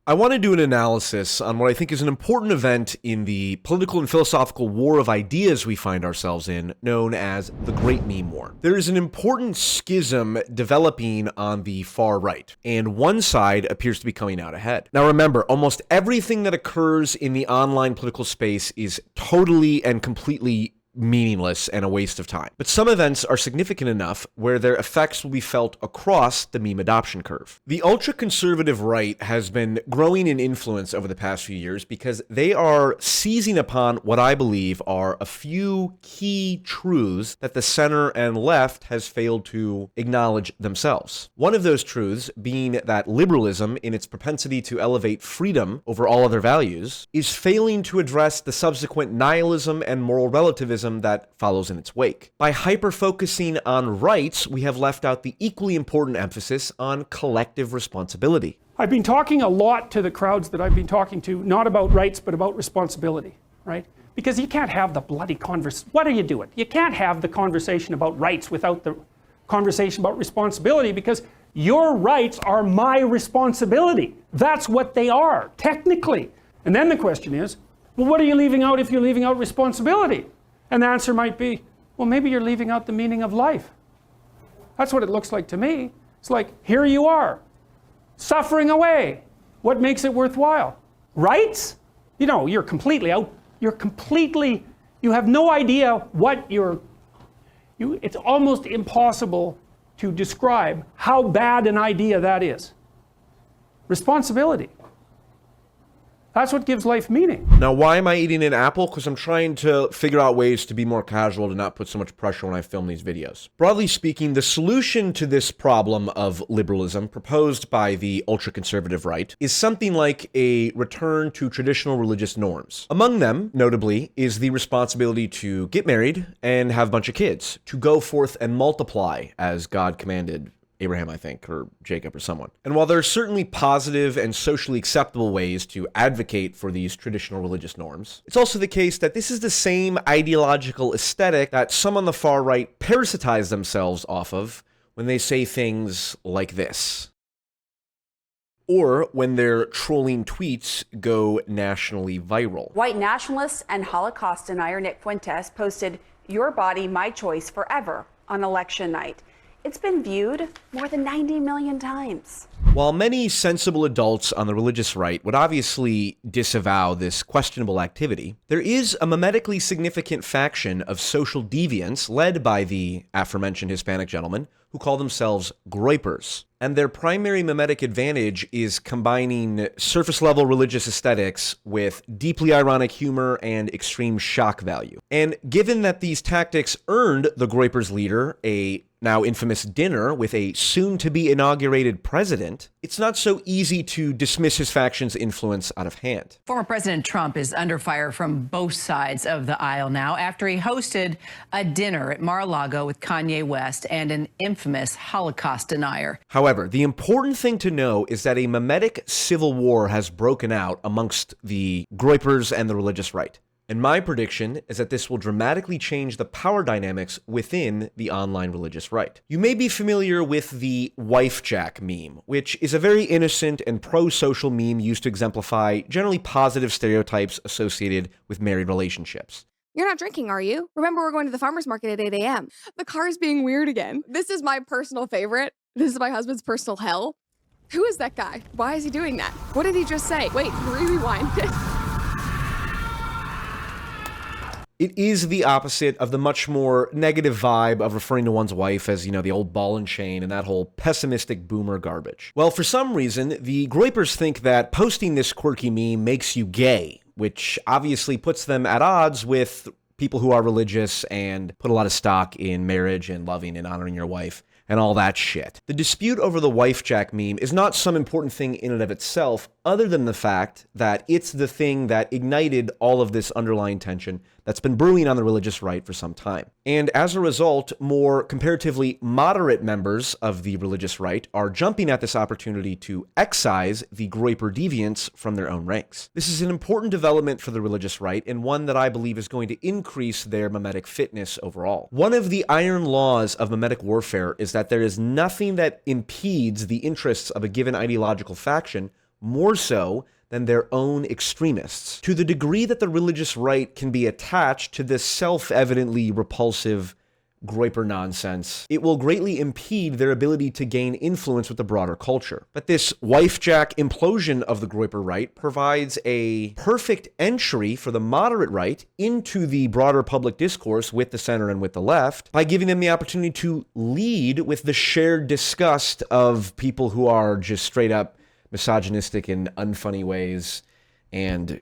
I want to do an analysis on what I think is an important event in the political and philosophical war of ideas we find ourselves in, known as the Great Meme War. There is an important schism developing on the far right, and one side appears to be coming out ahead. Now remember, almost everything that occurs in the online political space is totally and completely meaningless and a waste of time. But some events are significant enough where their effects will be felt across the meme adoption curve. The ultra-conservative right has been growing in influence over the past few years because they are seizing upon what I believe are a few key truths that the center and left has failed to acknowledge themselves. One of those truths being that liberalism, in its propensity to elevate freedom over all other values, is failing to address the subsequent nihilism and moral relativism that follows in its wake. By hyper-focusing on rights, we have left out the equally important emphasis on collective responsibility. I've been talking a lot to the crowds that I've been talking to, not about rights, but about responsibility, right? Because you can't have the bloody conversation. What are you doing? You can't have the conversation about rights without the conversation about responsibility, because your rights are my responsibility. That's what they are, technically. And then the question is, well, what are you leaving out if you're leaving out responsibility? And the answer might be, well, maybe you're leaving out the meaning of life. That's what it looks like to me. It's like, here you are, suffering away. What makes it worthwhile? Rights? You know, you're completely out. You have no idea what it's almost impossible to describe how bad an idea that is. Responsibility. That's what gives life meaning. Now, why am I eating an apple? Because I'm trying to figure out ways to be more casual, to not put so much pressure when I film these videos. Broadly speaking, the solution to this problem of liberalism proposed by the ultra-conservative right is something like a return to traditional religious norms. Among them, notably, is the responsibility to get married and have a bunch of kids, to go forth and multiply as God commanded Abraham, I think, or Jacob, or someone. And while there are certainly positive and socially acceptable ways to advocate for these traditional religious norms, it's also the case that this is the same ideological aesthetic that some on the far right parasitize themselves off of when they say things like this. Or when their trolling tweets go nationally viral. White nationalist and Holocaust denier Nick Fuentes posted, "Your body, my choice forever" on election night. It's been viewed more than 90 million times. While many sensible adults on the religious right would obviously disavow this questionable activity, there is a memetically significant faction of social deviants led by the aforementioned Hispanic gentlemen who call themselves Groypers. And their primary memetic advantage is combining surface-level religious aesthetics with deeply ironic humor and extreme shock value. And given that these tactics earned the Groypers leader a now infamous dinner with a soon-to-be inaugurated president, it's not so easy to dismiss his faction's influence out of hand. Former President Trump is under fire from both sides of the aisle now after he hosted a dinner at Mar-a-Lago with Kanye West and an infamous Holocaust denier. However, the important thing to know is that a memetic civil war has broken out amongst the Groypers and the religious right. And my prediction is that this will dramatically change the power dynamics within the online religious right. You may be familiar with the wifejack meme, which is a very innocent and pro-social meme used to exemplify generally positive stereotypes associated with married relationships. You're not drinking, are you? Remember, we're going to the farmer's market at 8 a.m. The car's being weird again. This is my personal favorite. This is my husband's personal hell. Who is that guy? Why is he doing that? What did he just say? Wait, rewind. It is the opposite of the much more negative vibe of referring to one's wife as, the old ball and chain and that whole pessimistic boomer garbage. Well, for some reason, the Groypers think that posting this quirky meme makes you gay, which obviously puts them at odds with people who are religious and put a lot of stock in marriage and loving and honoring your wife and all that shit. The dispute over the wifejack meme is not some important thing in and of itself, other than the fact that it's the thing that ignited all of this underlying tension that's been brewing on the religious right for some time. And as a result, more comparatively moderate members of the religious right are jumping at this opportunity to excise the Groyper deviants from their own ranks. This is an important development for the religious right, and one that I believe is going to increase their memetic fitness overall. One of the iron laws of memetic warfare is that there is nothing that impedes the interests of a given ideological faction more so than their own extremists. To the degree that the religious right can be attached to this self-evidently repulsive Groyper nonsense, it will greatly impede their ability to gain influence with the broader culture. But this wifejack implosion of the Groyper right provides a perfect entry for the moderate right into the broader public discourse with the center and with the left by giving them the opportunity to lead with the shared disgust of people who are just straight up misogynistic in unfunny ways and,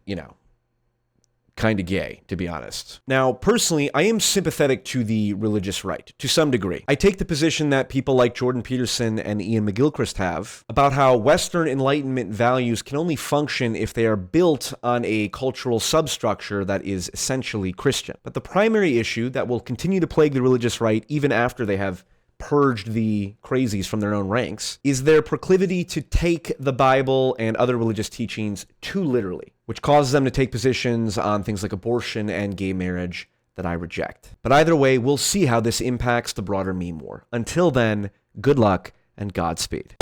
kind of gay, to be honest. Now, personally, I am sympathetic to the religious right, to some degree. I take the position that people like Jordan Peterson and Ian McGilchrist have about how Western Enlightenment values can only function if they are built on a cultural substructure that is essentially Christian. But the primary issue that will continue to plague the religious right, even after they have purged the crazies from their own ranks, is their proclivity to take the Bible and other religious teachings too literally, which causes them to take positions on things like abortion and gay marriage that I reject. But either way, we'll see how this impacts the broader meme war. Until then, good luck and Godspeed.